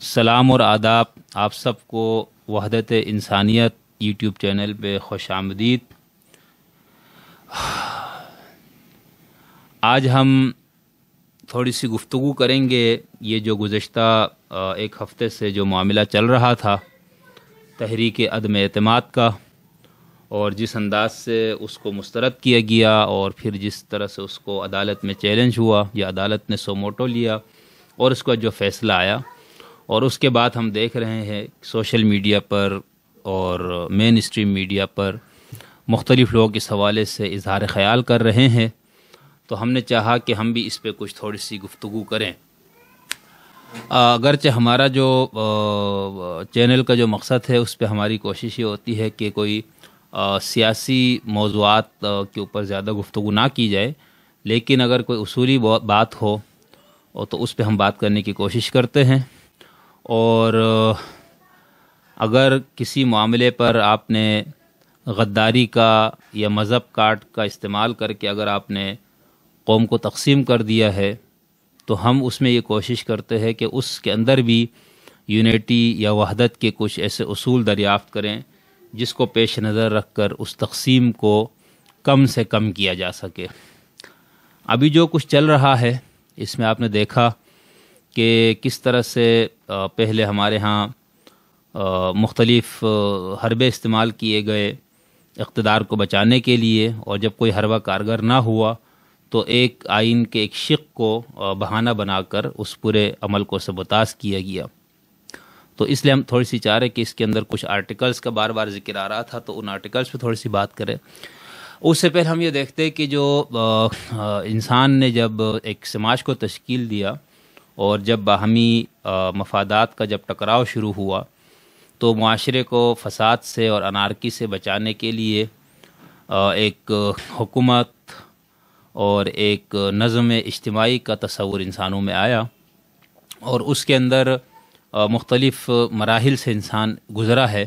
سلام اور آداب آپ سب کو وحدت انسانیت یوٹیوب چینل پہ خوش آمدید۔ آج ہم تھوڑی سی گفتگو کریں گے یہ جو گزشتہ ایک ہفتے سے جو معاملہ چل رہا تھا تحریک عدم اعتماد کا، اور جس انداز سے اس کو مسترد کیا گیا اور پھر جس طرح سے اس کو عدالت میں چیلنج ہوا یا عدالت نے سو موٹو لیا اور اس کا جو فیصلہ آیا، اور اس کے بعد ہم دیکھ رہے ہیں سوشل میڈیا پر اور مین اسٹریم میڈیا پر مختلف لوگ اس حوالے سے اظہار خیال کر رہے ہیں، تو ہم نے چاہا کہ ہم بھی اس پہ کچھ تھوڑی سی گفتگو کریں۔ اگرچہ ہمارا جو چینل کا جو مقصد ہے اس پہ ہماری کوشش یہ ہوتی ہے کہ کوئی سیاسی موضوعات کے اوپر زیادہ گفتگو نہ کی جائے، لیکن اگر کوئی اصولی بات ہو تو اس پہ ہم بات کرنے کی کوشش کرتے ہیں۔ اور اگر کسی معاملے پر آپ نے غداری کا یا مذہب کارڈ کا استعمال کر کے اگر آپ نے قوم کو تقسیم کر دیا ہے، تو ہم اس میں یہ کوشش کرتے ہیں کہ اس کے اندر بھی یونٹی یا وحدت کے کچھ ایسے اصول دریافت کریں جس کو پیش نظر رکھ کر اس تقسیم کو کم سے کم کیا جا سکے۔ ابھی جو کچھ چل رہا ہے اس میں آپ نے دیکھا کہ کس طرح سے پہلے ہمارے ہاں مختلف حربے استعمال کیے گئے اقتدار کو بچانے کے لیے، اور جب کوئی حربہ کارگر نہ ہوا تو ایک آئین کے ایک شق کو بہانہ بنا کر اس پورے عمل کو سبوتاژ کیا گیا۔ تو اس لیے ہم تھوڑی سی چاہ رہے کہ اس کے اندر کچھ آرٹیکلز کا بار بار ذکر آ رہا تھا، تو ان آرٹیکلز پہ تھوڑی سی بات کریں۔ اس سے پہلے ہم یہ دیکھتے ہیں کہ جو انسان نے جب ایک سماج کو تشکیل دیا اور جب باہمی مفادات کا جب ٹکراؤ شروع ہوا، تو معاشرے کو فساد سے اور انارکی سے بچانے کے لیے ایک حکومت اور ایک نظم اجتماعی کا تصور انسانوں میں آیا، اور اس کے اندر مختلف مراحل سے انسان گزرا ہے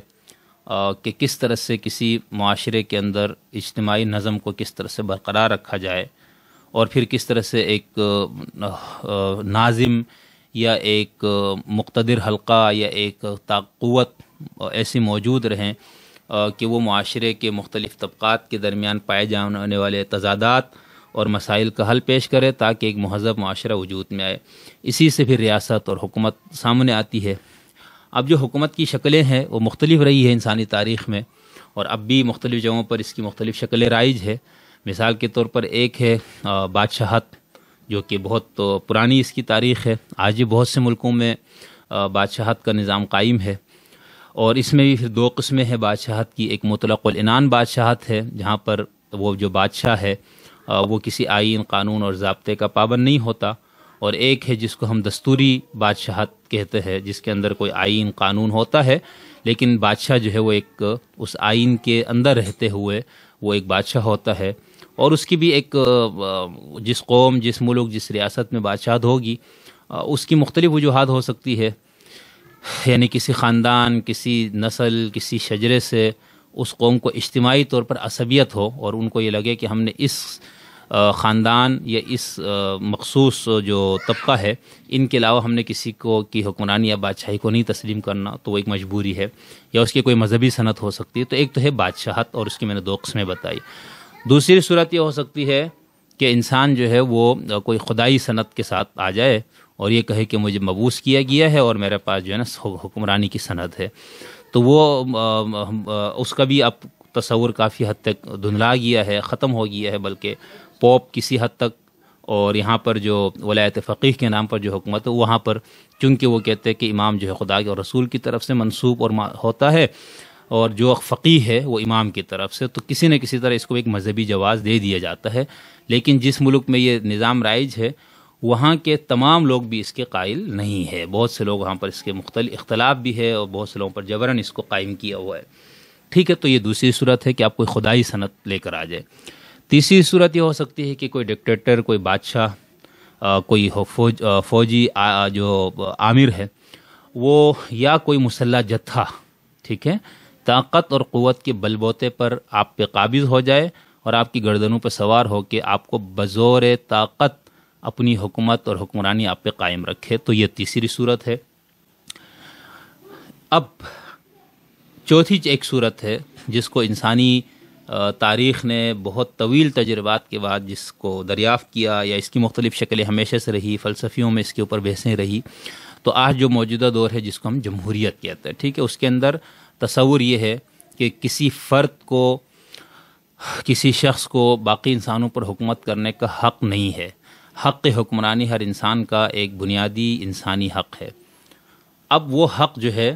کہ کس طرح سے کسی معاشرے کے اندر اجتماعی نظم کو کس طرح سے برقرار رکھا جائے، اور پھر کس طرح سے ایک ناظم یا ایک مقتدر حلقہ یا ایک قوت ایسی موجود رہیں کہ وہ معاشرے کے مختلف طبقات کے درمیان پائے جانے والے تضادات اور مسائل کا حل پیش کرے تاکہ ایک مہذب معاشرہ وجود میں آئے۔ اسی سے پھر ریاست اور حکومت سامنے آتی ہے۔ اب جو حکومت کی شکلیں ہیں وہ مختلف رہی ہے انسانی تاریخ میں، اور اب بھی مختلف جگہوں پر اس کی مختلف شکلیں رائج ہے۔ مثال کے طور پر ایک ہے بادشاہت، جو کہ بہت پرانی اس کی تاریخ ہے، آج بھی بہت سے ملکوں میں بادشاہت کا نظام قائم ہے، اور اس میں بھی پھر دو قسمیں ہیں بادشاہت کی۔ ایک مطلق العنان بادشاہت ہے، جہاں پر وہ جو بادشاہ ہے وہ کسی آئین، قانون اور ضابطے کا پابند نہیں ہوتا، اور ایک ہے جس کو ہم دستوری بادشاہت کہتے ہیں، جس کے اندر کوئی آئین قانون ہوتا ہے لیکن بادشاہ جو ہے وہ ایک اس آئین کے اندر رہتے ہوئے وہ ایک بادشاہ ہوتا ہے، اور اس کی بھی ایک جس قوم، جس ملک، جس ریاست میں بادشاہت ہوگی اس کی مختلف وجوہات ہو سکتی ہے، یعنی کسی خاندان، کسی نسل، کسی شجرے سے اس قوم کو اجتماعی طور پر عصبیت ہو، اور ان کو یہ لگے کہ ہم نے اس خاندان یا اس مخصوص جو طبقہ ہے ان کے علاوہ ہم نے کسی کو کی حکمرانی یا بادشاہی کو نہیں تسلیم کرنا، تو وہ ایک مجبوری ہے، یا اس کی کوئی مذہبی صنعت ہو سکتی ہے۔ تو ایک تو ہے بادشاہت، اور اس کی میں نے دو قسمیں بتائی۔ دوسری صورت یہ ہو سکتی ہے کہ انسان جو ہے وہ کوئی خدائی صنعت کے ساتھ آ جائے اور یہ کہے کہ مجھے مبعوث کیا گیا ہے اور میرے پاس جو ہے نا حکمرانی کی صنعت ہے، تو وہ اس کا بھی اب تصور کافی حد تک دھندلا گیا ہے، ختم ہو گیا ہے، بلکہ پوپ کسی حد تک، اور یہاں پر جو ولایت فقیہ کے نام پر جو حکومت ہے وہاں پر چونکہ وہ کہتے ہیں کہ امام جو ہے خدا کے اور رسول کی طرف سے منسوب اور ہوتا ہے، اور جو فقیہ ہے وہ امام کی طرف سے، تو کسی نہ کسی طرح اس کو ایک مذہبی جواز دے دیا جاتا ہے۔ لیکن جس ملک میں یہ نظام رائج ہے وہاں کے تمام لوگ بھی اس کے قائل نہیں ہے، بہت سے لوگ وہاں پر اس کے مختلف اختلاف بھی ہے، اور بہت سے لوگوں پر جبراً اس کو قائم کیا ہوا ہے۔ ٹھیک ہے، تو یہ دوسری صورت ہے کہ آپ کوئی خدائی صنعت لے کر آ جائے۔ تیسری صورت یہ ہو سکتی ہے کہ کوئی ڈکٹیٹر، کوئی بادشاہ، کوئی فوجی جو عامر ہے، وہ یا کوئی مسلح جتھا، ٹھیک ہے، طاقت اور قوت کے بل بوتے پر آپ پہ قابض ہو جائے اور آپ کی گردنوں پہ سوار ہو کے آپ کو بزور طاقت اپنی حکومت اور حکمرانی آپ پہ قائم رکھے، تو یہ تیسری صورت ہے۔ اب چوتھی ایک صورت ہے جس کو انسانی تاریخ نے بہت طویل تجربات کے بعد جس کو دریافت کیا، یا اس کی مختلف شکلیں ہمیشہ سے رہی، فلسفیوں میں اس کے اوپر بحثیں رہی. تو آج جو موجودہ دور ہے جس کو ہم جمہوریت کہتے ہیں، ٹھیک ہے، اس کے اندر تصور یہ ہے کہ کسی فرد کو، کسی شخص کو باقی انسانوں پر حکومت کرنے کا حق نہیں ہے. حق حکمرانی ہر انسان کا ایک بنیادی انسانی حق ہے. اب وہ حق جو ہے،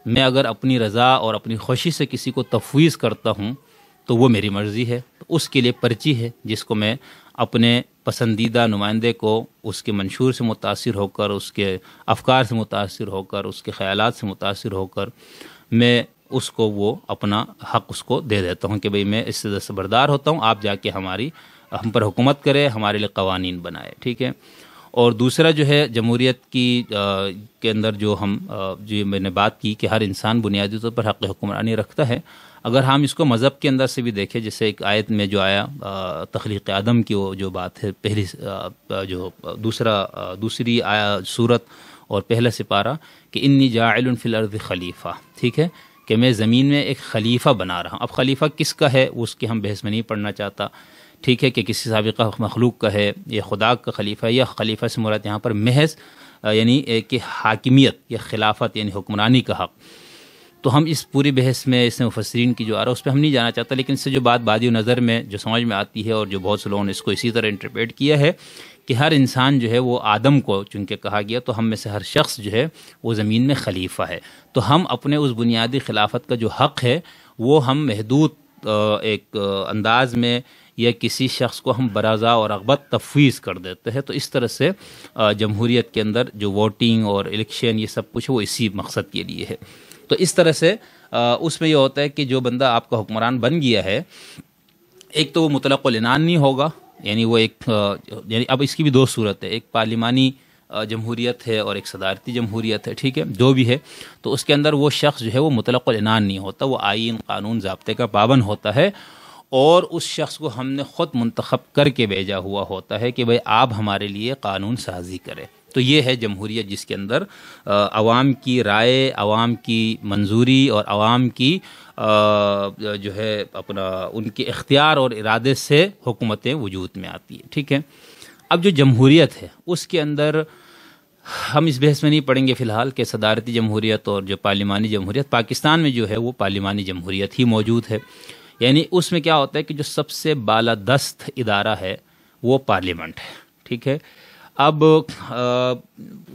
میں اگر اپنی رضا اور اپنی خوشی سے کسی کو تفویض کرتا ہوں تو وہ میری مرضی ہے. تو اس کے لیے پرچی ہے جس کو میں اپنے پسندیدہ نمائندے کو اس کے منشور سے متاثر ہو کر، اس کے افکار سے متاثر ہو کر، اس کے خیالات سے متاثر ہو کر میں اس کو وہ اپنا حق اس کو دے دیتا ہوں کہ بھئی میں اس سے دستبردار ہوتا ہوں، آپ جا کے ہم پر حکومت کرے، ہمارے لیے قوانین بنائے. ٹھیک ہے. اور دوسرا جو ہے جمہوریت کی کے اندر جو میں نے بات کی کہ ہر انسان بنیادی طور پر حق حکمرانی رکھتا ہے. اگر ہم اس کو مذہب کے اندر سے بھی دیکھیں، جیسے ایک آیت میں جو آیا تخلیق آدم کی وہ جو بات ہے، پہلی جو دوسری سورت اور پہلا سپارہ کہ انی جاعل فی الارض خلیفہ، ٹھیک ہے، کہ میں زمین میں ایک خلیفہ بنا رہا ہوں. اب خلیفہ کس کا ہے اس کی ہم بحث میں نہیں پڑھنا چاہتا، ٹھیک ہے، کہ کسی سابقہ مخلوق کا ہے یا خدا کا خلیفہ، یا خلیفہ سے مراد یہاں پر محض یعنی کہ حاکمیت یا خلافت یعنی حکمرانی کا حق. تو ہم اس پوری بحث میں اس مفسرین کی جو آ رہا ہے اس پہ ہم نہیں جانا چاہتا، لیکن اس سے جو بات بادی نظر میں جو سمجھ میں آتی ہے، اور جو بہت سے لوگوں نے اس کو اسی طرح انٹرپریٹ کیا ہے کہ ہر انسان جو ہے وہ آدم کو چونکہ کہا گیا، تو ہم میں سے ہر شخص جو ہے وہ زمین میں خلیفہ ہے. تو ہم اپنے اس بنیادی خلافت کا جو حق ہے وہ ہم محدود ایک انداز میں یا کسی شخص کو ہم برضا اور رغبت تفویض کر دیتے ہیں. تو اس طرح سے جمہوریت کے اندر جو ووٹنگ اور الیکشن یہ سب کچھ وہ اسی مقصد کے لیے ہے. تو اس طرح سے اس میں یہ ہوتا ہے کہ جو بندہ آپ کا حکمران بن گیا ہے، ایک تو وہ مطلق العنان نہیں ہوگا، یعنی وہ ایک یعنی اب اس کی بھی دو صورت ہے، ایک پارلیمانی جمہوریت ہے اور ایک صدارتی جمہوریت ہے، ٹھیک ہے، جو بھی ہے. تو اس کے اندر وہ شخص جو ہے وہ مطلق العنان نہیں ہوتا، وہ آئین قانون ضابطے کا پابند ہوتا ہے، اور اس شخص کو ہم نے خود منتخب کر کے بھیجا ہوا ہوتا ہے کہ بھئی آپ ہمارے لیے قانون سازی کرے. تو یہ ہے جمہوریت جس کے اندر عوام کی رائے، عوام کی منظوری اور عوام کی جو ہے اپنا ان کے اختیار اور ارادے سے حکومتیں وجود میں آتی ہے. ٹھیک ہے. اب جو جمہوریت ہے اس کے اندر ہم اس بحث میں نہیں پڑھیں گے فی الحال کہ صدارتی جمہوریت اور جو پارلیمانی جمہوریت. پاکستان میں جو ہے وہ پارلیمانی جمہوریت ہی موجود ہے. یعنی اس میں کیا ہوتا ہے کہ جو سب سے بالادست ادارہ ہے وہ پارلیمنٹ ہے. ٹھیک ہے. اب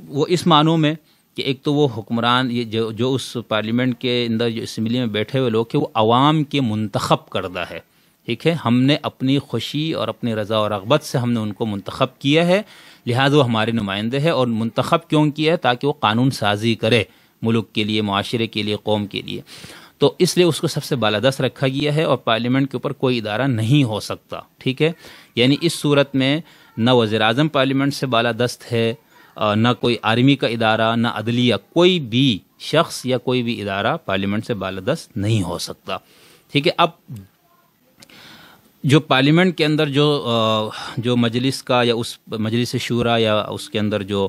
وہ اس معنوں میں کہ ایک تو وہ حکمران یہ جو اس پارلیمنٹ کے اندر جو اسمبلی میں بیٹھے ہوئے لوگ ہیں وہ عوام کے منتخب کردہ ہے. ٹھیک ہے. ہم نے اپنی خوشی اور اپنی رضا و رغبت سے ہم نے ان کو منتخب کیا ہے، لہٰذا وہ ہمارے نمائندے ہیں. اور منتخب کیوں کیا ہے؟ تاکہ وہ قانون سازی کرے ملک کے لیے، معاشرے کے لیے، قوم کے لیے. تو اس لیے اس کو سب سے بالادست رکھا گیا ہے، اور پارلیمنٹ کے اوپر کوئی ادارہ نہیں ہو سکتا. ٹھیک ہے. یعنی اس صورت میں نہ وزیر اعظم پارلیمنٹ سے بالادست ہے، نہ کوئی آرمی کا ادارہ، نہ عدلیہ، کوئی بھی شخص یا کوئی بھی ادارہ پارلیمنٹ سے بالادست نہیں ہو سکتا. ٹھیک ہے. اب جو پارلیمنٹ کے اندر جو مجلس کا یا اس مجلس شورا یا اس کے اندر جو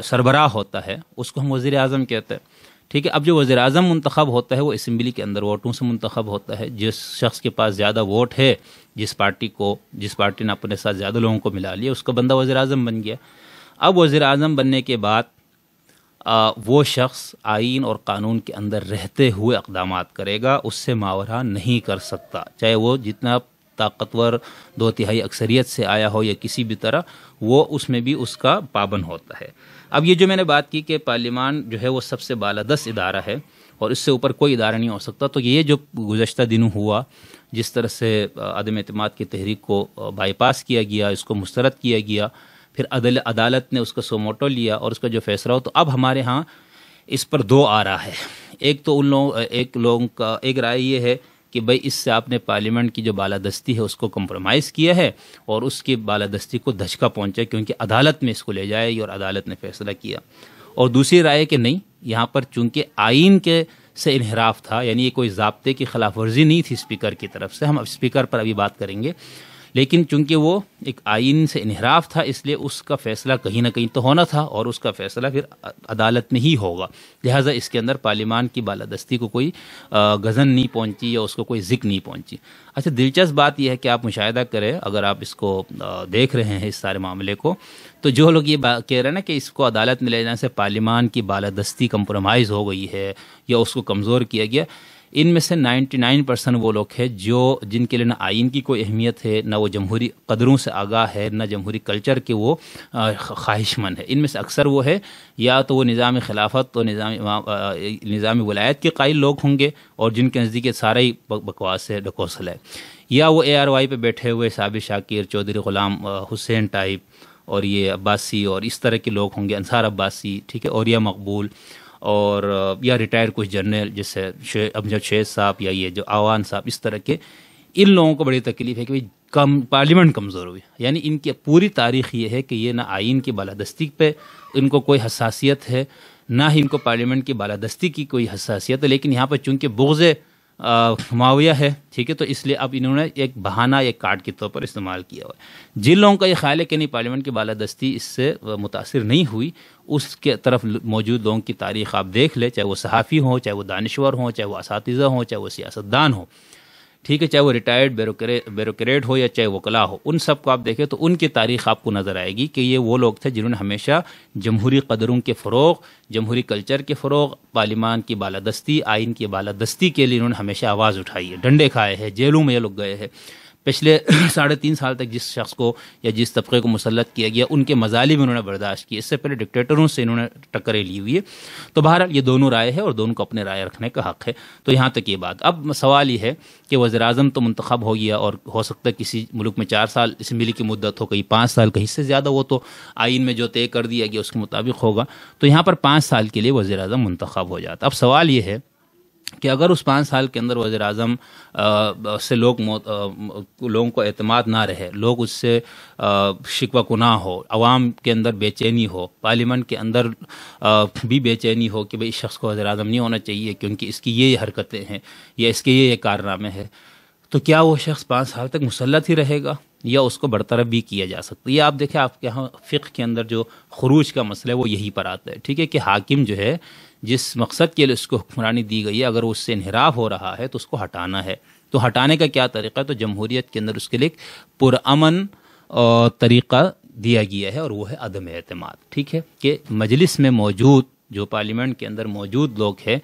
سربراہ ہوتا ہے اس کو ہم وزیر اعظم کہتے ہیں. ٹھیک ہے. اب جو وزیر اعظم منتخب ہوتا ہے وہ اسمبلی کے اندر ووٹوں سے منتخب ہوتا ہے. جس شخص کے پاس زیادہ ووٹ ہے، جس پارٹی نے اپنے ساتھ زیادہ لوگوں کو ملا لیا، اس کا بندہ وزیر اعظم بن گیا. اب وزیر اعظم بننے کے بعد وہ شخص آئین اور قانون کے اندر رہتے ہوئے اقدامات کرے گا، اس سے ماورا نہیں کر سکتا، چاہے وہ جتنا طاقتور 2/3 اکثریت سے آیا ہو یا کسی بھی طرح، وہ اس میں بھی اس کا پابند ہوتا ہے. اب یہ جو میں نے بات کی کہ پارلیمان جو ہے وہ سب سے بالادست ادارہ ہے اور اس سے اوپر کوئی ادارہ نہیں ہو سکتا، تو یہ جو گزشتہ دنوں ہوا، جس طرح سے عدم اعتماد کی تحریک کو بائی پاس کیا گیا، اس کو مسترد کیا گیا، پھر عدالت نے اس کا سو موٹو لیا اور اس کا جو فیصلہ ہو، تو اب ہمارے ہاں اس پر دو آرا ہے. ایک تو ایک لوگوں کا ایک رائے یہ ہے کہ بھئی اس سے آپ نے پارلیمنٹ کی جو بالادستی ہے اس کو کمپرومائز کیا ہے اور اس کی بالادستی کو دھچکا پہنچا، کیونکہ عدالت میں اس کو لے جائے گی اور عدالت نے فیصلہ کیا. اور دوسری رائے کہ نہیں، یہاں پر چونکہ آئین کے سے انحراف تھا، یعنی یہ کوئی ضابطے کی خلاف ورزی نہیں تھی اسپیکر کی طرف سے، ہم اسپیکر پر ابھی بات کریں گے، لیکن چونکہ وہ ایک آئین سے انحراف تھا اس لیے اس کا فیصلہ کہیں نہ کہیں تو ہونا تھا اور اس کا فیصلہ پھر عدالت میں ہی ہوگا، لہٰذا اس کے اندر پارلیمان کی بالادستی کو کوئی گزن نہیں پہنچی یا اس کو کوئی ذکر نہیں پہنچی۔ اچھا، دلچسپ بات یہ ہے کہ آپ مشاہدہ کریں، اگر آپ اس کو دیکھ رہے ہیں اس سارے معاملے کو، تو جو لوگ یہ کہہ رہے ہیں نا کہ اس کو عدالت میں لے جانے سے پارلیمان کی بالادستی کمپرومائز ہو گئی ہے یا اس کو کمزور کیا گیا، ان میں سے 99% وہ لوگ ہیں جن کے لیے نہ آئین کی کوئی اہمیت ہے، نہ وہ جمہوری قدروں سے آگاہ ہے، نہ جمہوری کلچر کے وہ خواہش مند ہے۔ ان میں سے اکثر وہ ہے یا تو وہ نظام خلافت اور نظام ولایت کے قائل لوگ ہوں گے اور جن کے نزدیک سارا ہی بکواس ہے، ڈکوسل ہے، یا وہ ARY پہ بیٹھے ہوئے صابر شاکر، چودھری غلام حسین ٹائپ اور یہ عباسی اور اس طرح کے لوگ ہوں گے، انصار عباسی، ٹھیک ہے، اور یا مقبول اور یا ریٹائر کچھ جرنل جیسے امجد شیخ صاحب یا یہ جو آوان صاحب، اس طرح کے ان لوگوں کو بڑی تکلیف ہے کہ پارلیمنٹ کمزور ہوئی، یعنی ان کی پوری تاریخ یہ ہے کہ یہ نہ آئین کی بالادستی پہ ان کو کوئی حساسیت ہے، نہ ہی ان کو پارلیمنٹ کی بالادستی کی کوئی حساسیت ہے، لیکن یہاں پر چونکہ بغض معاویہ ہے، ٹھیک ہے، تو اس لیے اب انہوں نے ایک بہانہ، ایک کارڈ کے طور پر استعمال کیا ہوا ہے۔ جن لوگوں کا یہ خیال ہے کہ نہیں پارلیمنٹ کی بالادستی اس سے متاثر نہیں ہوئی، اس کے طرف موجود لوگوں کی تاریخ آپ دیکھ لیں، چاہے وہ صحافی ہوں، چاہے وہ دانشور ہوں، چاہے وہ اساتذہ ہوں، چاہے وہ سیاستدان ہوں، ٹھیک ہے، چاہے وہ ریٹائرڈ بیوروکریٹ ہو یا چاہے وکلا ہو، ان سب کو آپ دیکھیں تو ان کی تاریخ آپ کو نظر آئے گی کہ یہ وہ لوگ تھے جنہوں نے ہمیشہ جمہوری قدروں کے فروغ، جمہوری کلچر کے فروغ، پارلیمان کی بالادستی، آئین کی بالادستی کے لیے انہوں نے ہمیشہ آواز اٹھائی ہے، ڈنڈے کھائے ہیں، جیلوں میں یہ لوگ گئے ہیں۔ پچھلے 3.5 سال تک جس شخص کو یا جس طبقے کو مسلط کیا گیا ان کے مظالم انہوں نے برداشت کیے، اس سے پہلے ڈکٹیٹروں سے انہوں نے ٹکریں لی ہوئی ہے۔ تو بہرحال یہ دونوں رائے ہے اور دونوں کو اپنے رائے رکھنے کا حق ہے۔ تو یہاں تک یہ بات۔ اب سوال یہ ہے کہ وزیر اعظم تو منتخب ہو گیا اور ہو سکتا ہے کسی ملک میں 4 سال اسمبلی کی مدت ہو، کہیں 5 سال، کہیں سے زیادہ، وہ تو آئین میں جو طے کر دیا گیا اس کے مطابق ہوگا۔ تو یہاں پر 5 سال کے لیے وزیر اعظم منتخب ہو جاتا۔ اب سوال یہ ہے کہ اگر اس 5 سال کے اندر وزیر اعظم سے لوگوں کو اعتماد نہ رہے، لوگ اس سے شکوہ کناہ ہو، عوام کے اندر بے چینی ہو، پارلیمنٹ کے اندر بھی بے چینی ہو کہ بھئی اس شخص کو وزیر اعظم نہیں ہونا چاہیے کیونکہ اس کی یہ حرکتیں ہیں یا اس کے یہ کارنامے ہیں، تو کیا وہ شخص 5 سال تک مسلط ہی رہے گا یا اس کو برطرف بھی کیا جا سکتا ہے؟ یہ آپ دیکھیں، آپ کے یہاں فقہ کے اندر جو خروج کا مسئلہ ہے وہ یہی پر آتا ہے، ٹھیک ہے، کہ حاکم جو ہے جس مقصد کے لیے اس کو حکمرانی دی گئی ہے اگر اس سے انحراف ہو رہا ہے تو اس کو ہٹانا ہے۔ تو ہٹانے کا کیا طریقہ ہے؟ تو جمہوریت کے اندر اس کے لیے پرامن طریقہ دیا گیا ہے اور وہ ہے عدم اعتماد، ٹھیک ہے، کہ مجلس میں موجود جو پارلیمنٹ کے اندر موجود لوگ ہیں،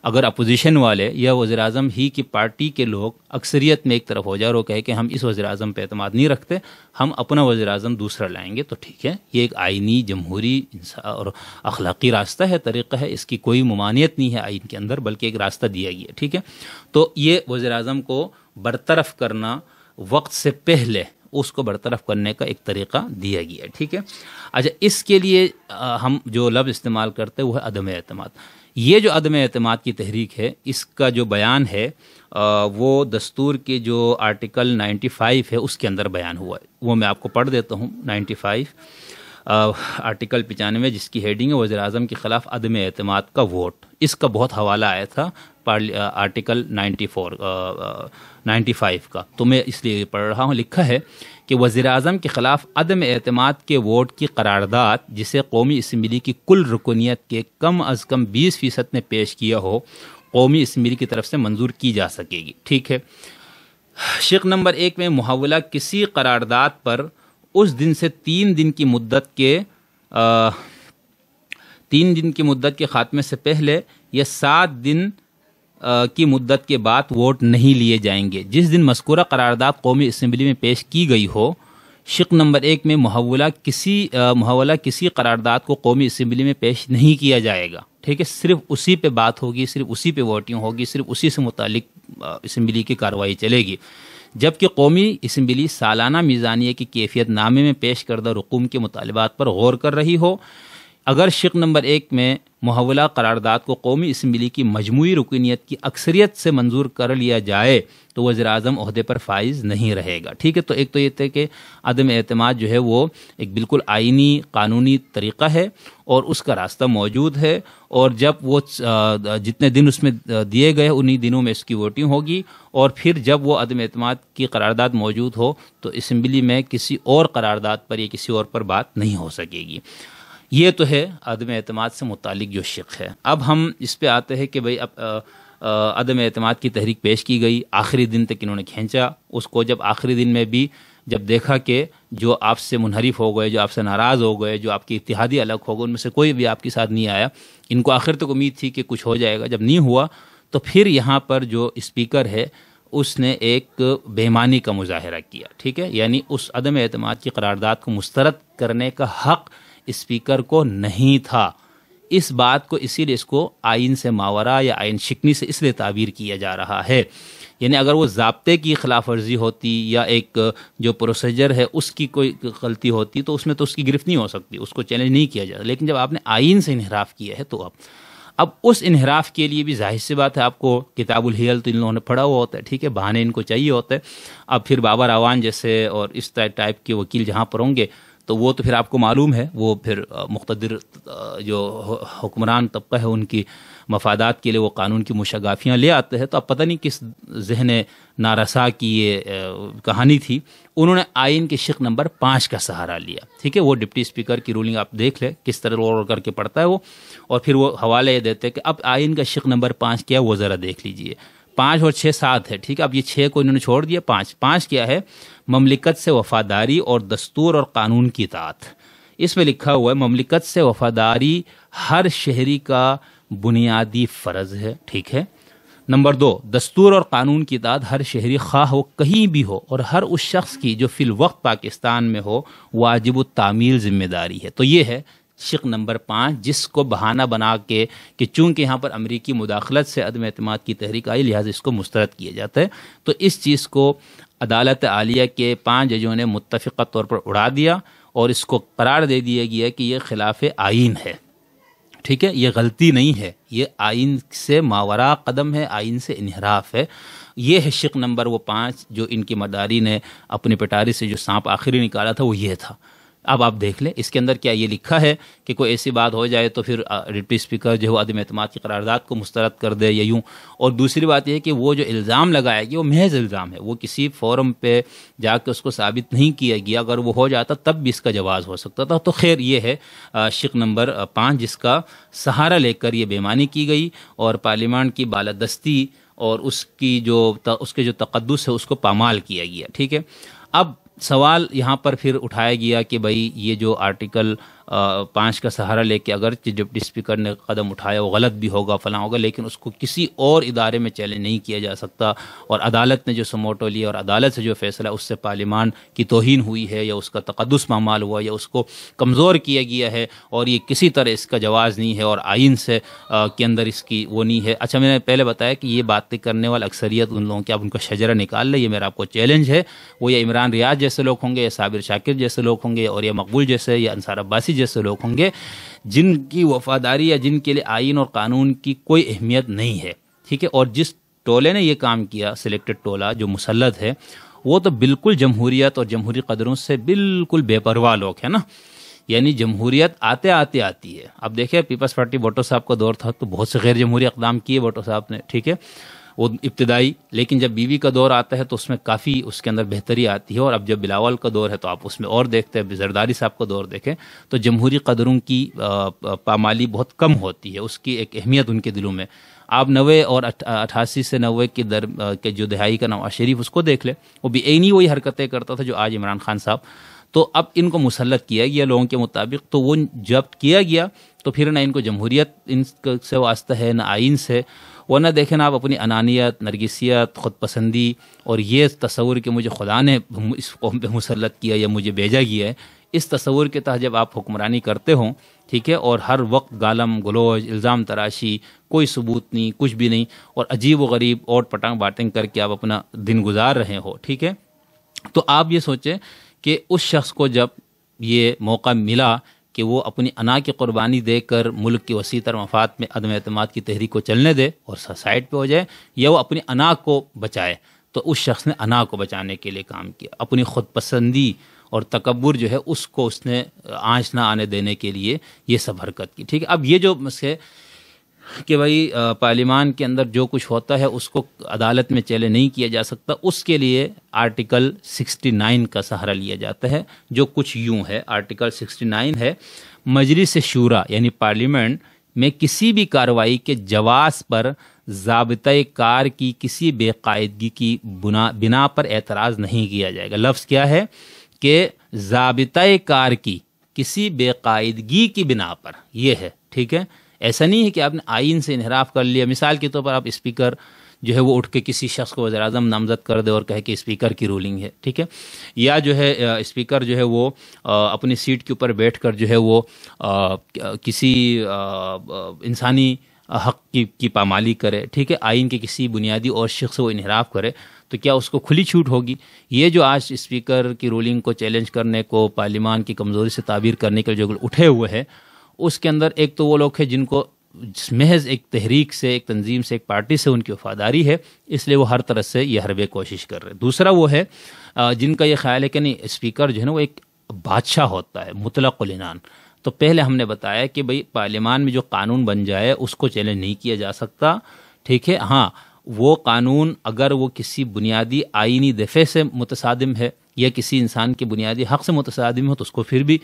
اگر اپوزیشن والے یا وزیر اعظم ہی کی پارٹی کے لوگ اکثریت میں ایک طرف ہو جائے اور وہ کہے کہ ہم اس وزیر اعظم پہ اعتماد نہیں رکھتے، ہم اپنا وزیر اعظم دوسرا لائیں گے، تو ٹھیک ہے، یہ ایک آئینی، جمہوری اور اخلاقی راستہ ہے، طریقہ ہے، اس کی کوئی ممانعت نہیں ہے آئین کے اندر، بلکہ ایک راستہ دیا گیا، ٹھیک ہے۔ تو یہ وزیر اعظم کو برطرف کرنا وقت سے پہلے اس کو برطرف کرنے کا ایک طریقہ دیا گیا ہے، ٹھیک ہے۔ اچھا، اس کے لیے ہم جو لفظ استعمال کرتے ہیں وہ ہے عدم اعتماد۔ یہ جو عدم اعتماد کی تحریک ہے، اس کا جو بیان ہے وہ دستور کے جو آرٹیکل 95 ہے اس کے اندر بیان ہوا ہے، وہ میں آپ کو پڑھ دیتا ہوں۔ 95 آرٹیکل 95 جس کی ہیڈنگ ہے وزیر اعظم کے خلاف عدم اعتماد کا ووٹ، اس کا بہت حوالہ آیا تھا آرٹیکل 95 کا، تو میں اس لیے پڑھ رہا ہوں۔ لکھا ہے کہ وزیر اعظم کے خلاف عدم اعتماد کے ووٹ کی قرارداد جسے قومی اسمبلی کی کل رکنیت کے کم از کم 20% نے پیش کیا ہو، قومی اسمبلی کی طرف سے منظور کی جا سکے گی، ٹھیک ہے۔ شق نمبر 1 میں محولہ کسی قرارداد پر اس دن سے 3 دن کی مدت کے خاتمے سے پہلے یا 7 دن کی مدت کے بعد ووٹ نہیں لیے جائیں گے جس دن مذکورہ قرارداد قومی اسمبلی میں پیش کی گئی ہو۔ شق نمبر 1 میں محولہ کسی قرارداد کو قومی اسمبلی میں پیش نہیں کیا جائے گا، ٹھیک ہے، صرف اسی پہ بات ہوگی، صرف اسی پہ ووٹنگ ہوگی، صرف اسی سے متعلق اسمبلی کی کارروائی چلے گی۔ جبکہ قومی اسمبلی سالانہ میزانیہ کی کیفیت نامے میں پیش کردہ رقوم کے مطالبات پر غور کر رہی ہو، اگر شق نمبر 1 میں محولہ قرارداد کو قومی اسمبلی کی مجموعی رکنیت کی اکثریت سے منظور کر لیا جائے تو وزیر اعظم عہدے پر فائز نہیں رہے گا. ٹھیک ہے, تو ایک تو یہ تھے کہ عدم اعتماد جو ہے وہ ایک بالکل آئینی قانونی طریقہ ہے اور اس کا راستہ موجود ہے, اور جب وہ جتنے دن اس میں دیے گئے انہی دنوں میں اس کی ووٹنگ ہوگی, اور پھر جب وہ عدم اعتماد کی قرارداد موجود ہو تو اسمبلی میں کسی اور قرارداد پر یا کسی اور پر بات نہیں ہو سکے گی. یہ تو ہے عدم اعتماد سے متعلق جو شق ہے. اب ہم اس پہ آتے ہیں کہ بھئی اب عدم اعتماد کی تحریک پیش کی گئی, آخری دن تک انہوں نے کھینچا اس کو. جب آخری دن میں بھی جب دیکھا کہ جو آپ سے منحرف ہو گئے, جو آپ سے ناراض ہو گئے, جو آپ کے اتحادی الگ ہو گئے, ان میں سے کوئی بھی آپ کے ساتھ نہیں آیا, ان کو آخر تک امید تھی کہ کچھ ہو جائے گا, جب نہیں ہوا تو پھر یہاں پر جو اسپیکر ہے اس نے ایک بے ایمانی کا مظاہرہ کیا. ٹھیک ہے, یعنی اس عدم اعتماد کی قرارداد کو مسترد کرنے کا حق اسپیکر کو نہیں تھا. اس بات کو اسی لیے اس کو آئین سے ماورا یا آئین شکنی سے اس لیے تعبیر کیا جا رہا ہے. یعنی اگر وہ ضابطے کی خلاف ورزی ہوتی یا ایک جو پروسیجر ہے اس کی کوئی غلطی ہوتی تو اس میں تو اس کی گرفت نہیں ہو سکتی, اس کو چیلنج نہیں کیا جاتا. لیکن جب آپ نے آئین سے انحراف کیا ہے تو اب اس انحراف کے لیے بھی ظاہر سی بات ہے آپ کو کتاب الحیل تو ان لوگوں نے پڑھا ہوا ہوتا ہے. ٹھیک ہے, بہانے ان کو چاہیے ہوتا ہے. اب پھر بابر اعوان جیسے اور اس ٹائپ کے وکیل جہاں پر ہوں گے تو وہ تو پھر آپ کو معلوم ہے وہ پھر مقتدر جو حکمران طبقہ ہے ان کی مفادات کے لیے وہ قانون کی مشگافیاں لے آتے ہیں. تو اب پتہ نہیں کس ذہن نارسا کی یہ کہانی تھی, انہوں نے آئین کے شق نمبر 5 کا سہارا لیا. ٹھیک ہے, وہ ڈپٹی اسپیکر کی رولنگ آپ دیکھ لیں کس طرح رول کر کے پڑھتا ہے وہ, اور پھر وہ حوالے یہ دیتے کہ اب آئین کا شق نمبر 5 کیا وہ ذرا دیکھ لیجئے. 5 اور 6 7 ہے. ٹھیک ہے, اب یہ 6 کو انہوں نے چھوڑ دیا. 5 کیا ہے, مملکت سے وفاداری اور دستور اور قانون کی اطاعت. اس میں لکھا ہوا ہے مملکت سے وفاداری ہر شہری کا بنیادی فرض ہے. ٹھیک ہے. نمبر 2, دستور اور قانون کی اطاعت ہر شہری خواہ ہو کہیں بھی ہو اور ہر اس شخص کی جو فی الوقت پاکستان میں ہو واجب التعمیل ذمہ داری ہے. تو یہ ہے شق نمبر 5 جس کو بہانہ بنا کے کہ چونکہ یہاں پر امریکی مداخلت سے عدم اعتماد کی تحریک آئی لہٰذا اس کو مسترد کیا جاتا ہے. تو اس چیز کو عدالت عالیہ کے 5 ججوں نے متفقہ طور پر اڑا دیا اور اس کو قرار دے دیا گیا کہ یہ خلاف آئین ہے. ٹھیک ہے, یہ غلطی نہیں ہے, یہ آئین سے ماورا قدم ہے, آئین سے انحراف ہے. یہ ہے شق نمبر وہ 5 جو ان کی مداری نے اپنی پٹاری سے جو سانپ آخری نکالا تھا وہ یہ تھا. اب آپ دیکھ لیں اس کے اندر کیا یہ لکھا ہے کہ کوئی ایسی بات ہو جائے تو پھر ڈپٹی اسپیکر جو ہے عدم اعتماد کی قرارداد کو مسترد کر دے یا یوں. اور دوسری بات یہ ہے کہ وہ جو الزام لگایا گیا وہ محض الزام ہے, وہ کسی فورم پہ جا کے اس کو ثابت نہیں کیا گیا. اگر وہ ہو جاتا تب بھی اس کا جواز ہو سکتا تھا. تو خیر یہ ہے شق نمبر 5 جس کا سہارا لے کر یہ بے ایمانی کی گئی اور پارلیمان کی بالادستی اور اس کے جو تقدس ہے اس کو پامال کیا گیا. ٹھیک ہے, اب سوال یہاں پر پھر اٹھایا گیا کہ بھائی یہ جو آرٹیکل 5 کا سہارا لے کے اگر ڈپٹی اسپیکر نے قدم اٹھایا وہ غلط بھی ہوگا فلاں ہوگا, لیکن اس کو کسی اور ادارے میں چیلنج نہیں کیا جا سکتا. اور عدالت نے جو سموٹو لیا اور عدالت سے جو فیصلہ اس سے پارلیمان کی توہین ہوئی ہے یا اس کا تقدس پامال ہوا یا اس کو کمزور کیا گیا ہے اور یہ کسی طرح اس کا جواز نہیں ہے اور آئین سے کے اندر اس کی وہ نہیں ہے. اچھا, میں نے پہلے بتایا کہ یہ باتیں کرنے والا اکثریت ان لوگوں کے آپ ان کا شجرہ نکال لیں, یہ میرا آپ کو چیلنج ہے. وہ یا عمران ریاض جیسے لوگ ہوں گے یا صابر شاکر جیسے لوگ ہوں گے اور یا مقبول جیسے یا انصار عباسی جیسے لوگ ہوں گے جن کی وفاداری یا جن کے لیے آئین اور قانون کی کوئی اہمیت نہیں ہے. ٹھیک ہے, اور جس ٹولے نے یہ کام کیا سلیکٹڈ ٹولہ جو مسلط ہے وہ تو بالکل جمہوریت اور جمہوری قدروں سے بالکل بے پرواہ لوگ ہیں نا. یعنی جمہوریت آتے آتی ہے. اب دیکھیں پیپلز پارٹی بھٹو صاحب کا دور تھا تو بہت سے غیر جمہوری اقدام کیے بھٹو صاحب نے. ٹھیک ہے, وہ ابتدائی, لیکن جب بیوی کا دور آتا ہے تو اس میں کافی اس کے اندر بہتری آتی ہے. اور اب جب بلاول کا دور ہے تو آپ اس میں اور دیکھتے ہیں, زرداری صاحب کا دور دیکھیں تو جمہوری قدروں کی پامالی بہت کم ہوتی ہے, اس کی ایک اہمیت ان کے دلوں میں. آپ 90 اور 88 سے 90 کے جو دہائی کا نواز شریف اس کو دیکھ لیں, وہ بھی عینی وہی حرکتیں کرتا تھا جو آج عمران خان صاحب. تو اب ان کو مسلط کیا گیا لوگوں کے مطابق, تو وہ جب کیا گیا تو پھر نہ ان کو جمہوریت ان سے واسطہ ہے نہ آئین سے. ورنہ دیکھیں آپ اپنی انانیت, نرگسیت, خود پسندی اور یہ تصور کہ مجھے خدا نے اس قوم پہ مسلط کیا یا مجھے بھیجا گیا ہے, اس تصور کے تحت جب آپ حکمرانی کرتے ہوں, ٹھیک ہے, اور ہر وقت گالم گلوچ, الزام تراشی, کوئی ثبوت نہیں, کچھ بھی نہیں, اور عجیب و غریب اوٹ پٹانگ باتیں کر کے آپ اپنا دن گزار رہے ہو, ٹھیک ہے, تو آپ یہ سوچیں کہ اس شخص کو جب یہ موقع ملا کہ وہ اپنی انا کی قربانی دے کر ملک کی وسیع تر مفاد میں عدم اعتماد کی تحریک کو چلنے دے اور سائڈ پہ ہو جائے، یا وہ اپنی انا کو بچائے، تو اس شخص نے انا کو بچانے کے لیے کام کیا، اپنی خود پسندی اور تکبر جو ہے اس کو اس نے آنچ نہ آنے دینے کے لیے یہ سب حرکت کی. ٹھیک ہے، اب یہ جو مسئلہ کہ بھائی پارلیمان کے اندر جو کچھ ہوتا ہے اس کو عدالت میں چیلنج نہیں کیا جا سکتا، اس کے لیے آرٹیکل 69 کا سہارا لیا جاتا ہے، جو کچھ یوں ہے. آرٹیکل 69 ہے، مجلس شورا یعنی پارلیمنٹ میں کسی بھی کارروائی کے جواز پر ضابطۂ کار کی کسی بے قاعدگی کی بنا پر اعتراض نہیں کیا جائے گا. لفظ کیا ہے کہ ضابطۂ کار کی کسی بے قاعدگی کی بنا پر، یہ ہے. ٹھیک ہے، ایسا نہیں ہے کہ آپ نے آئین سے انحراف کر لیا. مثال کے طور پر آپ اسپیکر جو ہے وہ اٹھ کے کسی شخص کو وزیر اعظم نامزد کر دے اور کہے کہ اسپیکر کی رولنگ ہے. ٹھیک ہے، یا جو ہے اسپیکر جو ہے وہ اپنی سیٹ کے اوپر بیٹھ کر جو ہے وہ کسی انسانی حق کی پامالی کرے. ٹھیک ہے، آئین کے کسی بنیادی اور شخص سے وہ انحراف کرے تو کیا اس کو کھلی چھوٹ ہوگی؟ یہ جو آج اسپیکر کی رولنگ کو چیلنج کرنے کو، پارلیمان کی کمزوری سے تعبیر کرنے کے جو اٹھے ہوئے ہیں، اس کے اندر ایک تو وہ لوگ ہیں جن کو محض ایک تحریک سے، ایک تنظیم سے، ایک پارٹی سے ان کی وفاداری ہے، اس لیے وہ ہر طرح سے یہ حربے کوشش کر رہے ہیں. دوسرا وہ ہے جن کا یہ خیال ہے کہ نہیں، اسپیکر جو ہے نا وہ ایک بادشاہ ہوتا ہے مطلق العنان. تو پہلے ہم نے بتایا کہ بھئی پارلیمان میں جو قانون بن جائے اس کو چیلنج نہیں کیا جا سکتا. ٹھیک ہے، ہاں وہ قانون اگر وہ کسی بنیادی آئینی دفعے سے متصادم ہے یا کسی انسان کے بنیادی حق سے متصادم ہو تو اس کو پھر بھی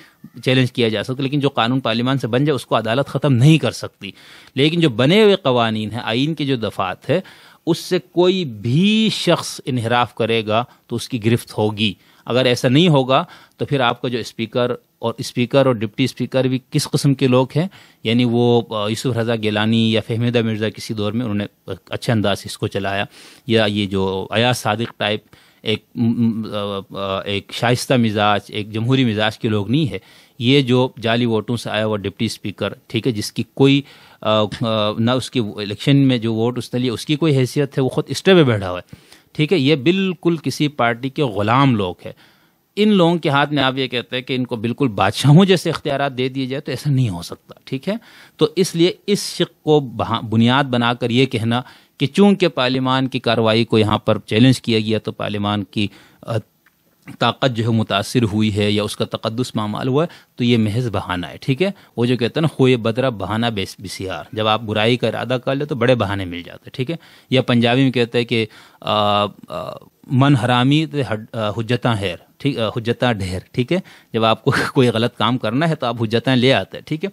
چیلنج کیا جا سکتا، لیکن جو قانون پارلیمان سے بن جائے اس کو عدالت ختم نہیں کر سکتی. لیکن جو بنے ہوئے قوانین ہیں، آئین کے جو دفعات ہے، اس سے کوئی بھی شخص انحراف کرے گا تو اس کی گرفت ہوگی. اگر ایسا نہیں ہوگا تو پھر آپ کا جو اسپیکر اور ڈپٹی اسپیکر بھی کس قسم کے لوگ ہیں، یعنی وہ یوسف رضا گیلانی یا فہمیدہ مرزا کسی دور میں انہوں نے اچھے انداز سے اس کو چلایا، یا یہ جو ایاز صادق ٹائپ ایک شائستہ مزاج، ایک جمہوری مزاج کے لوگ نہیں ہے. یہ جو جعلی ووٹوں سے آیا ہوا ڈپٹی اسپیکر، ٹھیک ہے، جس کی کوئی نہ اس کی الیکشن میں جو ووٹ اس نے لیے اس کی کوئی حیثیت ہے، وہ خود اسٹے پہ بیٹھا ہوا ہے. ٹھیک ہے، یہ بالکل کسی پارٹی کے غلام لوگ ہیں. ان لوگوں کے ہاتھ میں آپ یہ کہتے ہیں کہ ان کو بالکل بادشاہوں جیسے اختیارات دے دیے جائے تو ایسا نہیں ہو سکتا. ٹھیک ہے، تو اس لیے اس شق کو بنیاد بنا کر یہ کہنا کہ چونکہ پارلیمان کی کارروائی کو یہاں پر چیلنج کیا گیا تو پارلیمان کی طاقت جو ہے متاثر ہوئی ہے یا اس کا تقدس معمال ہوا ہے، تو یہ محض بہانہ ہے. ٹھیک ہے، وہ جو کہتے ہیں نا خوئے بدرہ بہانہ بسیار، جب آپ برائی کا ارادہ کر لیں تو بڑے بہانے مل جاتے ہیں. ٹھیک ہے، یا پنجابی میں کہتے ہیں کہ من حرامی حجتاں ہیر، ٹھیک، حجتاں ڈھیر. ٹھیک ہے، جب آپ کو کوئی غلط کام کرنا ہے تو آپ حجتاں لے آتے ہیں. ٹھیک ہے،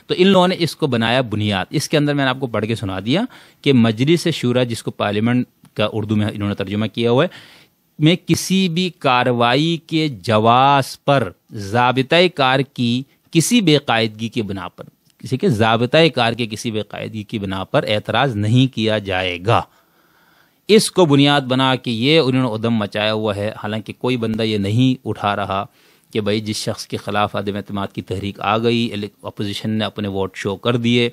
تو ان لوگوں نے اس کو بنایا بنیاد. اس کے اندر میں نے آپ کو پڑھ کے سنا دیا کہ مجلس شورا، جس کو پارلیمنٹ کا اردو میں انہوں نے ترجمہ کیا ہوا ہے، میں کسی بھی کارروائی کے جواز پر ضابطۂ کار کی کسی بے قاعدگی کی بنا پر، کسی کے ضابطۂ کار کے کسی بے قاعدگی کی بنا پر اعتراض نہیں کیا جائے گا. اس کو بنیاد بنا کے یہ انہوں نے عدم مچایا ہوا ہے. حالانکہ کوئی بندہ یہ نہیں اٹھا رہا کہ بھائی جس شخص کے خلاف عدم اعتماد کی تحریک آ گئی، اپوزیشن نے اپنے ووٹ شو کر دیے،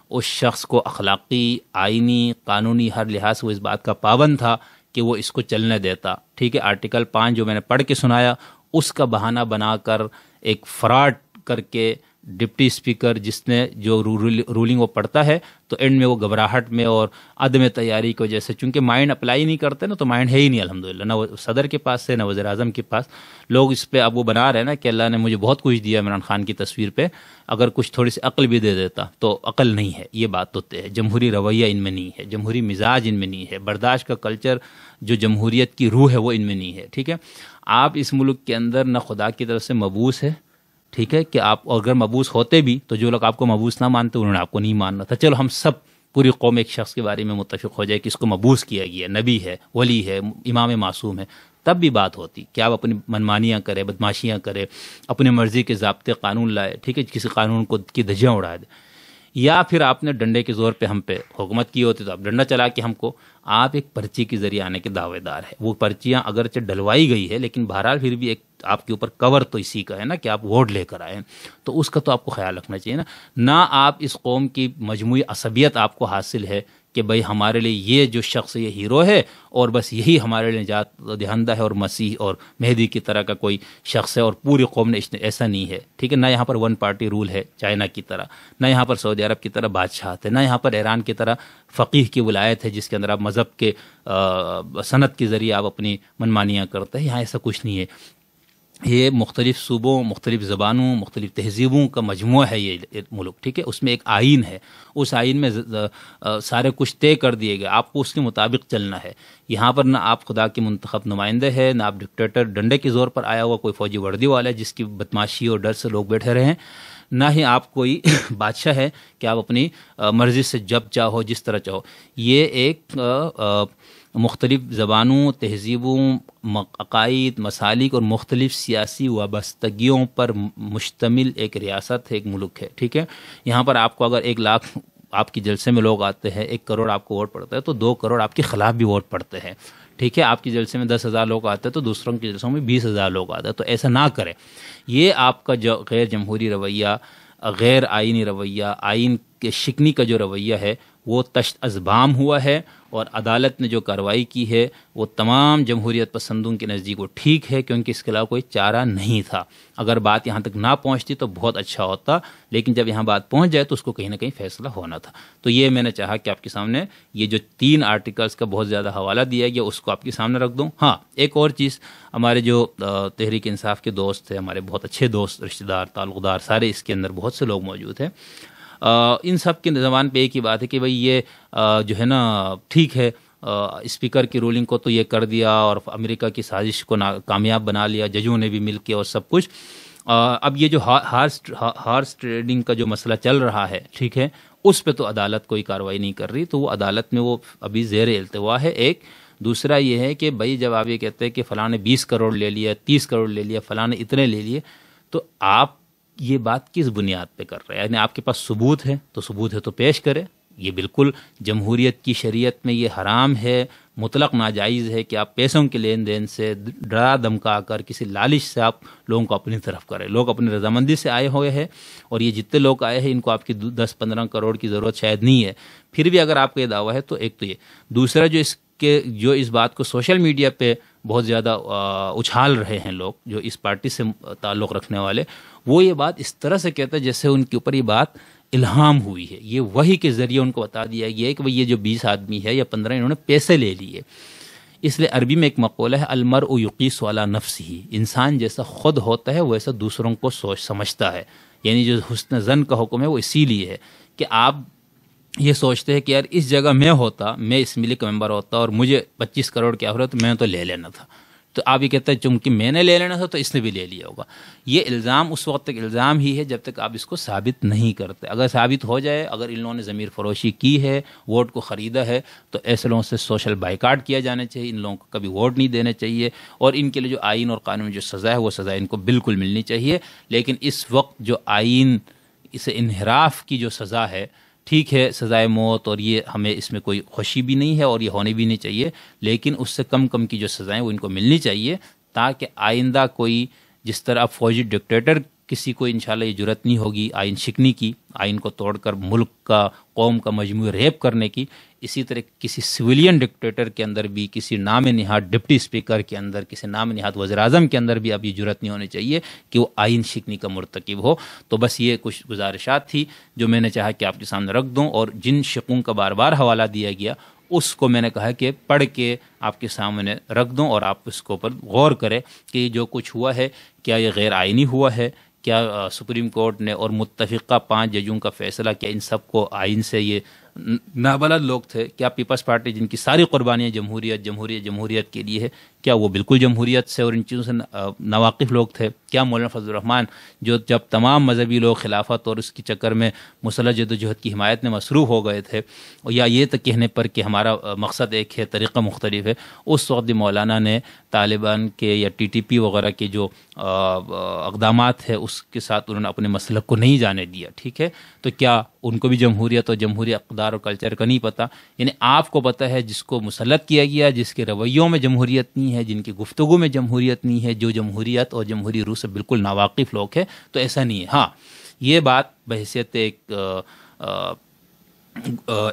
اس شخص کو اخلاقی، آئینی، قانونی ہر لحاظ سے وہ اس بات کا پابند تھا کہ وہ اس کو چلنے دیتا. ٹھیک ہے، آرٹیکل 5 جو میں نے پڑھ کے سنایا اس کا بہانہ بنا کر ایک فراڈ کر کے ڈپٹی اسپیکر جس نے جو رولنگ وہ پڑھتا ہے تو اینڈ میں وہ گھبراہٹ میں اور عدم تیاری کی وجہ سے، چونکہ مائنڈ اپلائی نہیں کرتے نا، تو مائنڈ ہے ہی نہیں الحمدللہ، نہ صدر کے پاس ہے نہ وزیر اعظم کے پاس. لوگ اس پہ اب وہ بنا رہے ہیں نا کہ اللہ نے مجھے بہت کچھ دیا عمران خان کی تصویر پہ، اگر کچھ تھوڑی سی عقل بھی دے دیتا تو عقل نہیں ہے. یہ بات تو ہے، جمہوری رویہ ان میں نہیں ہے، جمہوری مزاج ان میں نہیں ہے، برداشت کا کلچر جو جمہوریت کی روح ہے وہ ان میں نہیں ہے. ٹھیک ہے، آپ اس ملک کے اندر نہ خدا کی طرف سے مبعوث ہے. ٹھیک ہے، کہ آپ اگر مبعوث ہوتے بھی تو جو لوگ آپ کو مبعوث نہ مانتے انہوں نے آپ کو نہیں ماننا تھا. چلو ہم سب پوری قوم ایک شخص کے بارے میں متفق ہو جائے کہ اس کو مبعوث کیا گیا، نبی ہے، ولی ہے، امام معصوم ہے، تب بھی بات ہوتی کہ آپ اپنی منمانیاں کرے، بدماشیاں کرے، اپنی مرضی کے ضابطے قانون لائے. ٹھیک ہے، کسی قانون کو کی دھجیاں اڑا دے، یا پھر آپ نے ڈنڈے کے زور پہ ہم پہ حکومت کی ہوتی تو آپ ڈنڈا چلا کے ہم کو، آپ ایک پرچی کے ذریعے آنے کے دعوے دار ہے. وہ پرچیاں اگرچہ ڈلوائی گئی ہے لیکن بہرحال پھر بھی ایک آپ کے اوپر کور تو اسی کا ہے نا کہ آپ ووٹ لے کر آئے، تو اس کا تو آپ کو خیال رکھنا چاہیے نا. نہ آپ اس قوم کی مجموعی عصبیت آپ کو حاصل ہے کہ بھئی ہمارے لیے یہ جو شخص یہ ہیرو ہے اور بس یہی ہمارے لیے نجات دہندہ ہے اور مسیح اور مہدی کی طرح کا کوئی شخص ہے اور پوری قوم نے ایسا نہیں ہے، ٹھیک ہے. نہ یہاں پر ون پارٹی رول ہے چائنا کی طرح، نہ یہاں پر سعودی عرب کی طرح بادشاہت ہے، نہ یہاں پر ایران کی طرح فقیہ کی ولایت ہے جس کے اندر آپ مذہب کے سند کے ذریعے آپ اپنی منمانیاں کرتے ہیں. یہاں ایسا کچھ نہیں ہے. یہ مختلف صوبوں، مختلف زبانوں، مختلف تہذیبوں کا مجموعہ ہے یہ ملک، ٹھیک ہے. اس میں ایک آئین ہے، اس آئین میں سارے کچھ طے کر دیے گئے، آپ کو اس کے مطابق چلنا ہے. یہاں پر نہ آپ خدا کے منتخب نمائندے ہیں، نہ آپ ڈکٹیٹر ڈنڈے کے زور پر آیا ہوا کوئی فوجی وردی والا ہے جس کی بدماشی اور ڈر سے لوگ بیٹھے رہے ہیں، نہ ہی آپ کوئی بادشاہ ہے کہ آپ اپنی مرضی سے جب چاہو جس طرح چاہو. یہ ایک مختلف زبانوں، تہذیبوں، عقائد، مسالک اور مختلف سیاسی وابستگیوں پر مشتمل ایک ریاست ہے، ایک ملک ہے، ٹھیک ہے. یہاں پر آپ کو اگر 1 لاکھ آپ کی جلسے میں لوگ آتے ہیں، 1 کروڑ آپ کو ووٹ پڑتا ہے تو 2 کروڑ آپ کے خلاف بھی ووٹ پڑتے ہیں، ٹھیک ہے. آپ کی جلسے میں 10,000 لوگ آتے ہیں تو دوسروں کے جلسوں میں 20,000 لوگ آتے ہیں. تو ایسا نہ کریں. یہ آپ کا جو غیر جمہوری رویہ، غیر آئینی رویہ، آئین کے شکنی کا جو رویہ ہے وہ تشت ازبام ہوا ہے، اور عدالت نے جو کارروائی کی ہے وہ تمام جمہوریت پسندوں کے نزدیک وہ ٹھیک ہے، کیونکہ اس کے علاوہ کوئی چارہ نہیں تھا. اگر بات یہاں تک نہ پہنچتی تو بہت اچھا ہوتا، لیکن جب یہاں بات پہنچ جائے تو اس کو کہیں نہ کہیں فیصلہ ہونا تھا. تو یہ میں نے چاہا کہ آپ کے سامنے یہ جو 3 آرٹیکلز کا بہت زیادہ حوالہ دیا گیا اس کو آپ کے سامنے رکھ دوں. ہاں، ایک اور چیز، ہمارے جو تحریک انصاف کے دوست ہیں، ہمارے بہت اچھے دوست، رشتہ دار، تعلق دار، سارے اس کے اندر بہت سے لوگ موجود ہیں. ان سب کی زبان پہ ایک ہی بات ہے کہ بھئی یہ جو ہے نا ٹھیک ہے، اسپیکر کی رولنگ کو تو یہ کر دیا اور امریکہ کی سازش کو کامیاب بنا لیا ججوں نے بھی مل کے اور سب کچھ. اب یہ جو ہارس ٹریڈنگ کا جو مسئلہ چل رہا ہے، ٹھیک ہے، اس پہ تو عدالت کوئی کارروائی نہیں کر رہی، تو وہ عدالت میں وہ ابھی زیر التوا ہے. ایک دوسرا یہ ہے کہ بھائی جب آپ یہ کہتے ہیں کہ فلاں نے 20 کروڑ لے لیا، 30 کروڑ لے لیا، فلاں نے اتنے لے لیے، تو آپ یہ بات کس بنیاد پہ کر رہے ہیں؟ یعنی آپ کے پاس ثبوت ہے تو ثبوت ہے تو پیش کرے. یہ بالکل جمہوریت کی شریعت میں یہ حرام ہے، مطلق ناجائز ہے کہ آپ پیسوں کے لین دین سے ڈرا دھمکا کر کسی لالچ سے آپ لوگوں کو اپنی طرف کریں. لوگ اپنی رضامندی سے آئے ہوئے ہیں، اور یہ جتنے لوگ آئے ہیں ان کو آپ کی 10-15 کروڑ کی ضرورت شاید نہیں ہے. پھر بھی اگر آپ کا یہ دعویٰ ہے تو ایک تو یہ، دوسرا جو اس بات کو سوشل میڈیا پہ بہت زیادہ اچھال رہے ہیں لوگ جو اس پارٹی سے تعلق رکھنے والے، وہ یہ بات اس طرح سے کہتے ہیں جیسے ان کے اوپر یہ بات الہام ہوئی ہے. یہ وحی کے ذریعے ان کو بتا دیا گیا ہے کہ یہ جو 20 آدمی ہے یا 15 انہوں نے پیسے لے لیے. اس لیے عربی میں ایک مقولہ ہے، المرء یقیس علی نفسہ، انسان جیسا خود ہوتا ہے ویسا دوسروں کو سوچ سمجھتا ہے. یعنی جو حسن ظن کا حکم ہے وہ اسی لیے ہے کہ آپ یہ سوچتے ہیں کہ یار اس جگہ میں ہوتا، میں اس ملک کا ممبر ہوتا اور مجھے 25 کروڑ کی آفر ہے تو میں تو لے لینا تھا. تو آپ یہ کہتے ہیں چونکہ میں نے لے لینا تھا تو اس نے بھی لے لیا ہوگا. یہ الزام اس وقت تک الزام ہی ہے جب تک آپ اس کو ثابت نہیں کرتے. اگر ثابت ہو جائے، اگر ان لوگوں نے ضمیر فروشی کی ہے، ووٹ کو خریدا ہے، تو ایسے لوگوں سے سوشل بائیکاٹ کیا جانا چاہیے. ان لوگوں کو کبھی ووٹ نہیں دینے چاہیے، اور ان کے لیے جو آئین اور قانون میں جو سزا ہے وہ سزا ان کو بالکل ملنی چاہیے. لیکن اس وقت جو آئین اسے انحراف کی جو سزا ہے، ٹھیک ہے، سزائے موت، اور یہ ہمیں اس میں کوئی خوشی بھی نہیں ہے اور یہ ہونے بھی نہیں چاہیے، لیکن اس سے کم کی جو سزائیں وہ ان کو ملنی چاہیے، تاکہ آئندہ کوئی جس طرح فوجی ڈکٹیٹر کسی کو انشاءاللہ یہ جرت نہیں ہوگی آئین شکنی کی، آئین کو توڑ کر ملک کا، قوم کا مجموعی ریپ کرنے کی، اسی طرح کسی سویلین ڈکٹیٹر کے اندر بھی، کسی نام نہاد ڈپٹی اسپیکر کے اندر، کسی نام نہاد وزیر اعظم کے اندر بھی اب یہ جرت نہیں ہونی چاہیے کہ وہ آئین شکنی کا مرتکب ہو. تو بس یہ کچھ گزارشات تھی جو میں نے چاہا کہ آپ کے سامنے رکھ دوں، اور جن شقوں کا بار بار حوالہ دیا گیا اس کو میں نے کہا کہ پڑھ کے آپ کے سامنے رکھ دوں، اور آپ اس کے اوپر غور کریں کہ جو کچھ ہوا ہے کیا یہ غیر آئینی ہوا ہے، کیا سپریم کورٹ نے اور متفقہ 5 ججوں کا فیصلہ، کیا ان سب کو آئین سے یہ نابلد لوگ تھے؟ کیا پیپلز پارٹی جن کی ساری قربانیاں جمہوریت کے لیے ہے، کیا وہ بالکل جمہوریت سے اور ان چیزوں سے ناواقف لوگ تھے؟ کیا مولانا فضل الرحمان جو جب تمام مذہبی لوگ خلافت اور اس کے چکر میں مسلح جدوجہد کی حمایت میں مصروف ہو گئے تھے، یا یہ تک کہنے پر کہ ہمارا مقصد ایک ہے، طریقہ مختلف ہے، اس وقت بھی مولانا نے طالبان کے یا ٹی ٹی پی وغیرہ کے جو اقدامات ہے اس کے ساتھ انہوں نے اپنے مسلک کو نہیں جانے دیا، ٹھیک ہے؟ تو کیا ان کو بھی جمہوریت اور جمہوری اقدار اور کلچر کا نہیں پتہ؟ یعنی آپ کو پتہ ہے جس کو مسلط کیا گیا، جس کے رویوں میں جمہوریت نہیں ہے، جن کی گفتگو میں جمہوریت نہیں ہے، جو جمہوریت اور جمہوری روح سے بالکل ناواقف لوگ ہیں، تو ایسا نہیں ہے. ہاں، یہ بات بحیثیت ایک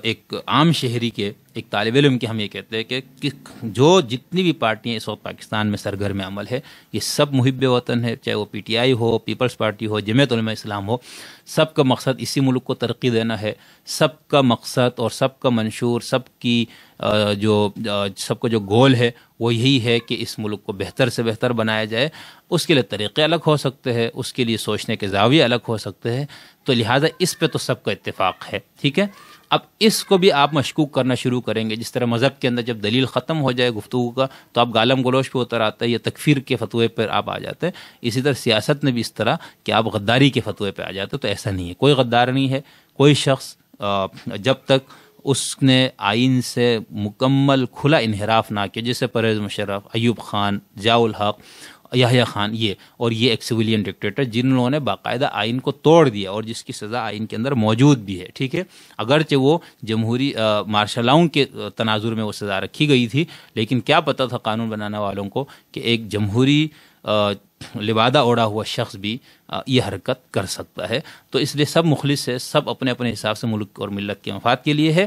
ایک عام شہری کے، ایک طالب علم کے ہم یہ کہتے ہیں کہ جو جتنی بھی پارٹیاں اس وقت پاکستان میں سرگرم عمل ہے، یہ سب محب وطن ہے، چاہے وہ پی ٹی آئی ہو، پیپلز پارٹی ہو، جمعیت علماء اسلام ہو، سب کا مقصد اسی ملک کو ترقی دینا ہے. سب کا مقصد اور سب کا منشور، سب کا جو گول ہے وہ یہی ہے کہ اس ملک کو بہتر سے بہتر بنایا جائے. اس کے لیے طریقے الگ ہو سکتے ہیں، اس کے لیے سوچنے کے زاویے الگ ہو سکتے ہیں، تو لہٰذا اس پہ تو سب کا اتفاق ہے. ٹھیک ہے، اب اس کو بھی آپ مشکوک کرنا شروع کریں گے. جس طرح مذہب کے اندر جب دلیل ختم ہو جائے گفتگو کا تو آپ گالم گلوچ پہ اتر آتے ہیں یا تکفیر کے فتوے پر آپ آ جاتے ہیں. اسی طرح سیاست میں بھی اس طرح کہ آپ غداری کے فتوے پہ آ جاتے ہیں. تو ایسا نہیں ہے، کوئی غدار نہیں ہے. کوئی شخص جب تک اس نے آئین سے مکمل کھلا انحراف نہ کیا، جیسے پرویز مشرف، ایوب خان، ضیاء الحق، یحییٰ خان، یہ ایک سویلین ڈکٹیٹر جنہوں نے باقاعدہ آئین کو توڑ دیا اور جس کی سزا آئین کے اندر موجود بھی ہے. ٹھیک ہے، اگرچہ وہ جمہوری مارشل لاؤ کے تناظر میں وہ سزا رکھی گئی تھی، لیکن کیا پتہ تھا قانون بنانے والوں کو کہ ایک جمہوری لبادہ اوڑھا ہوا شخص بھی یہ حرکت کر سکتا ہے. تو اس لیے سب مخلص ہے، سب اپنے اپنے حساب سے ملک اور ملت کے مفاد کے لیے ہے.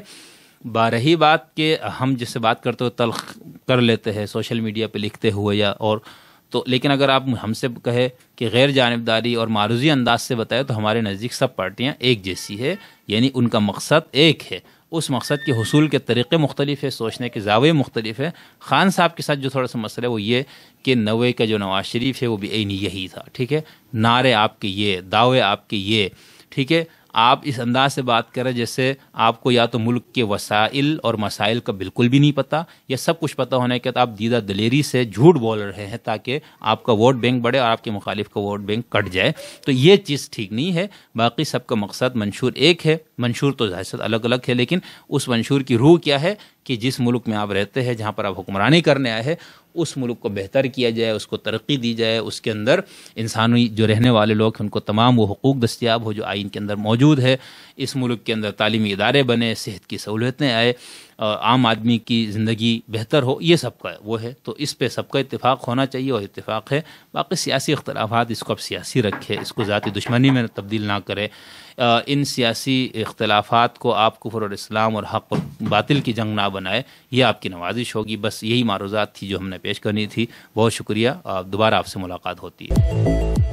رہی بات کہ ہم جس سے بات کرتے ہوئے تلخ کر لیتے ہیں سوشل میڈیا پہ لکھتے ہوئے یا اور تو، لیکن اگر آپ ہم سے کہے کہ غیر جانبداری اور معروضی انداز سے بتائے تو ہمارے نزدیک سب پارٹیاں ایک جیسی ہے، یعنی ان کا مقصد ایک ہے. اس مقصد کے حصول کے طریقے مختلف ہے، سوچنے کے زاویے مختلف ہے. خان صاحب کے ساتھ جو تھوڑا سا مسئلہ ہے وہ یہ کہ 90 کا جو نواز شریف ہے وہ بھی عینی یہی تھا. ٹھیک ہے، نعرے آپ کے یہ، دعوے آپ کے یہ. ٹھیک ہے، آپ اس انداز سے بات کریں جیسے آپ کو یا تو ملک کے وسائل اور مسائل کا بالکل بھی نہیں پتہ، یا سب کچھ پتہ ہونے کے بعد آپ دیدہ دلیری سے جھوٹ بول رہے ہیں تاکہ آپ کا ووٹ بینک بڑھے اور آپ کے مخالف کا ووٹ بینک کٹ جائے. تو یہ چیز ٹھیک نہیں ہے. باقی سب کا مقصد منشور ایک ہے. منشور تو ظاہر سے الگ الگ ہے، لیکن اس منشور کی روح کیا ہے کہ جس ملک میں آپ رہتے ہیں، جہاں پر آپ حکمرانی کرنے آئے ہیں، اس ملک کو بہتر کیا جائے، اس کو ترقی دی جائے، اس کے اندر انسانی جو رہنے والے لوگ ہیں ان کو تمام وہ حقوق دستیاب ہو جو آئین کے اندر موجود ہے. اس ملک کے اندر تعلیمی ادارے بنے، صحت کی سہولتیں آئے، عام آدمی کی زندگی بہتر ہو. یہ سب کا وہ ہے. تو اس پہ سب کا اتفاق ہونا چاہیے اور اتفاق ہے. باقی سیاسی اختلافات اس کو اب سیاسی رکھے، اس کو ذاتی دشمنی میں تبدیل نہ کرے. ان سیاسی اختلافات کو آپ کفر اور اسلام اور حق اور باطل کی جنگ نہ بنائے. یہ آپ کی نوازش ہوگی. بس یہی معروضات تھی جو ہم نے پیش کرنی تھی. بہت شکریہ. دوبارہ آپ سے ملاقات ہوتی ہے.